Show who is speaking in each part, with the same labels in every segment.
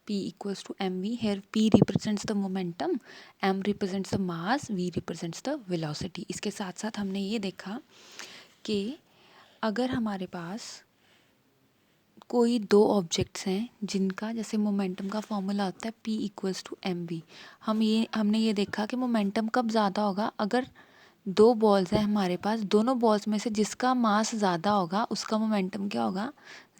Speaker 1: P equals to mv. Here P represents the momentum, m represents the mass, v represents the velocity. इसके साथ साथ हमने ये देखा कि अगर हमारे पास कोई दो ऑब्जेक्ट्स हैं जिनका जैसे मोमेंटम का फॉर्मूला होता है P इक्वल्स टू mv, हमने ये देखा कि मोमेंटम कब ज़्यादा होगा, अगर दो बॉल्स हैं हमारे पास, दोनों बॉल्स में से जिसका मास ज़्यादा होगा उसका मोमेंटम क्या होगा,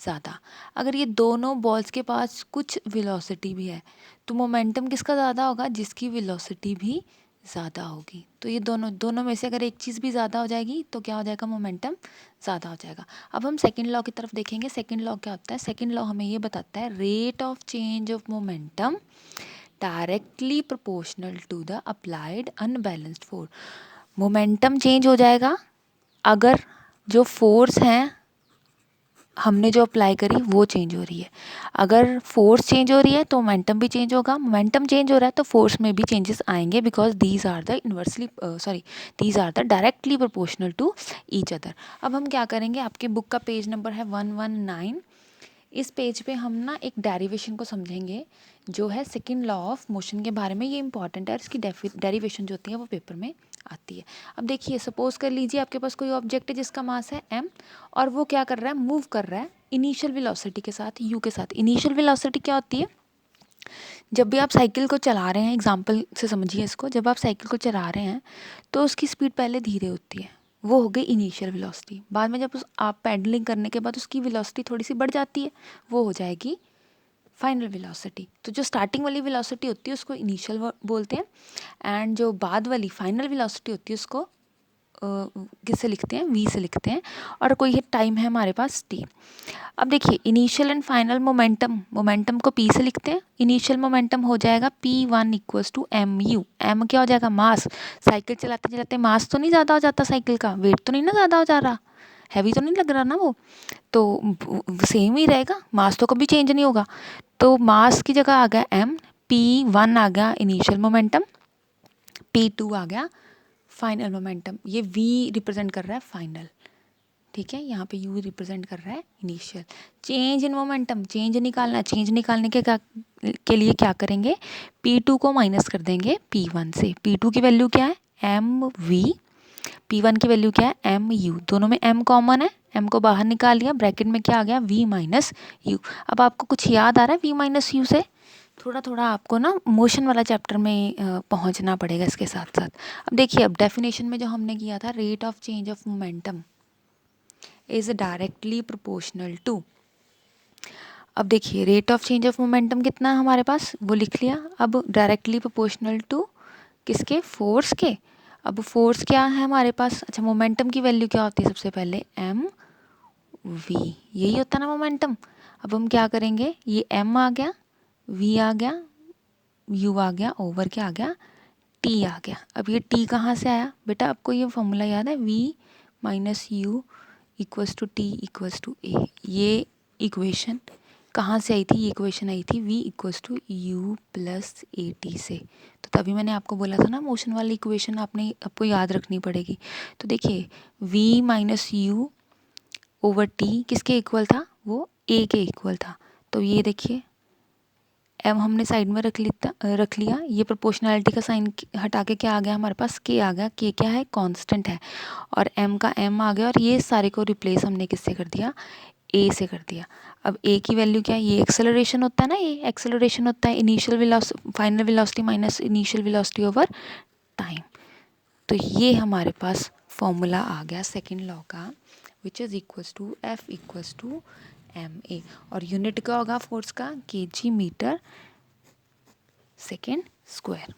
Speaker 1: ज़्यादा। अगर ये दोनों बॉल्स के पास कुछ वेलोसिटी भी है तो मोमेंटम किसका ज़्यादा होगा, जिसकी वेलोसिटी भी ज़्यादा होगी। तो ये दोनों में से अगर एक चीज़ भी ज़्यादा हो जाएगी तो क्या हो जाएगा, मोमेंटम ज़्यादा हो जाएगा। अब हम सेकंड लॉ की तरफ देखेंगे। सेकंड लॉ क्या होता है, सेकंड लॉ हमें ये बताता है rate of change of momentum directly proportional to the applied unbalanced force. Momentum change हो जाएगा अगर जो फोर्स हैं हमने जो अप्लाई करी वो चेंज हो रही है। अगर फोर्स चेंज हो रही है तो मोमेंटम भी चेंज होगा। मोमेंटम चेंज हो रहा है तो फोर्स में भी चेंजेस आएंगे, because these are the these are the directly proportional to each other. अब हम क्या करेंगे, आपके बुक का पेज नंबर है 119। इस पेज पे हम ना एक डेरिवेशन को समझेंगे जो है सेकंड लॉ ऑफ मोशन के बारे में। ये इंपॉर्टेंट है, इसकी डेरिवेशन जो होती है वो पेपर में आती है। अब देखिए, सपोज कर लीजिए आपके पास कोई ऑब्जेक्ट है जिसका मास है m और वो क्या कर रहा है, मूव कर रहा है इनिशियल वेलोसिटी के साथ, u के साथ। इनिशियल वेलोसिटी क्या होती है, जब भी आप साइकिल को चला रहे हैं, एग्जाम्पल से समझिए इसको, जब आप साइकिल को चला रहे हैं तो उसकी स्पीड पहले धीरे होती है, वो हो गई इनिशियल वेलोसिटी। बाद में जब आप पैडलिंग करने के बाद उसकी वेलोसिटी थोड़ी सी बढ़ जाती है, वो हो जाएगी फाइनल वेलोसिटी। तो जो स्टार्टिंग वाली वेलोसिटी होती है उसको इनिशियल बोलते हैं, एंड जो बाद वाली फाइनल वेलोसिटी होती है उसको किससे लिखते हैं, v से लिखते हैं। और कोई टाइम है हमारे पास t। अब देखिए, इनिशियल एंड फाइनल मोमेंटम को p से लिखते हैं। इनिशियल मोमेंटम हो जाएगा p1 equals to mu। m क्या हो जाएगा, मास। साइकिल चलाते चलाते मास तो नहीं ज़्यादा हो जाता, साइकिल का वेट तो नहीं ना ज़्यादा हो जा रहा, हैवी तो नहीं लग रहा ना वो, तो सेम ही रहेगा, मास तो कभी चेंज नहीं होगा। तो मास की जगह आ गया m, p1 आ गया इनिशियल मोमेंटम, p2 आ गया फाइनल मोमेंटम। ये v रिप्रेजेंट कर रहा है फाइनल, ठीक है, यहाँ पे u रिप्रेजेंट कर रहा है initial. Change in momentum, change निकालना, चेंज निकालने के लिए क्या करेंगे, p2 को माइनस कर देंगे p1 से। p2 की वैल्यू क्या है, mv, p1 की वैल्यू क्या है, mu। दोनों में m कॉमन है, m को बाहर निकाल लिया, ब्रैकेट में क्या आ गया, v माइनस u। अब आपको कुछ याद आ रहा है v माइनस u से, थोड़ा थोड़ा आपको ना मोशन वाला चैप्टर में पहुंचना पड़ेगा इसके साथ साथ। अब देखिए, अब डेफिनेशन में जो हमने किया था, rate of change of momentum is directly proportional to. अब देखिए, rate of change of momentum कितना है हमारे पास, वो लिख लिया। अब डायरेक्टली प्रोपोर्शनल टू किसके, फोर्स के। अब फोर्स क्या है हमारे पास, अच्छा मोमेंटम की वैल्यू क्या होती है, सबसे पहले m v, यही होता है ना मोमेंटम। अब हम क्या करेंगे, ये m आ गया, v आ गया, u आ गया, ओवर क्या आ गया, t आ गया। अब ये t कहाँ से आया बेटा, आपको ये फॉर्मूला याद है, v minus u equals to t equals to a. ये इक्वेशन कहाँ से आई थी, ये इक्वेशन आई थी v equals to u plus a t से। तो तभी मैंने आपको बोला था ना, मोशन वाली इक्वेशन आपको याद रखनी पड़ेगी। तो देखिए, v minus you over T किसके इक्वल था, वो a के इक्वल था। तो ये देखिए, m हमने साइड में रख लिया, ये प्रोपोर्शनैलिटी का साइन हटा के क्या आ गया हमारे पास, k आ गया। k क्या है, कांस्टेंट है, और m का m आ गया, और ये सारे को रिप्लेस हमने किससे कर दिया, a से कर दिया। अब a की वैल्यू क्या है, ये एक्सेलरेशन होता है ना, ये एक्सेलरेशन होता है initial velocity final velocity minus initial velocity over time. तो ये हमारे पास फॉर्मूला आ गया सेकेंड लॉ का, which is equals to F equals to ma। और यूनिट क्या होगा फोर्स का, kg मीटर सेकेंड स्क्वायर।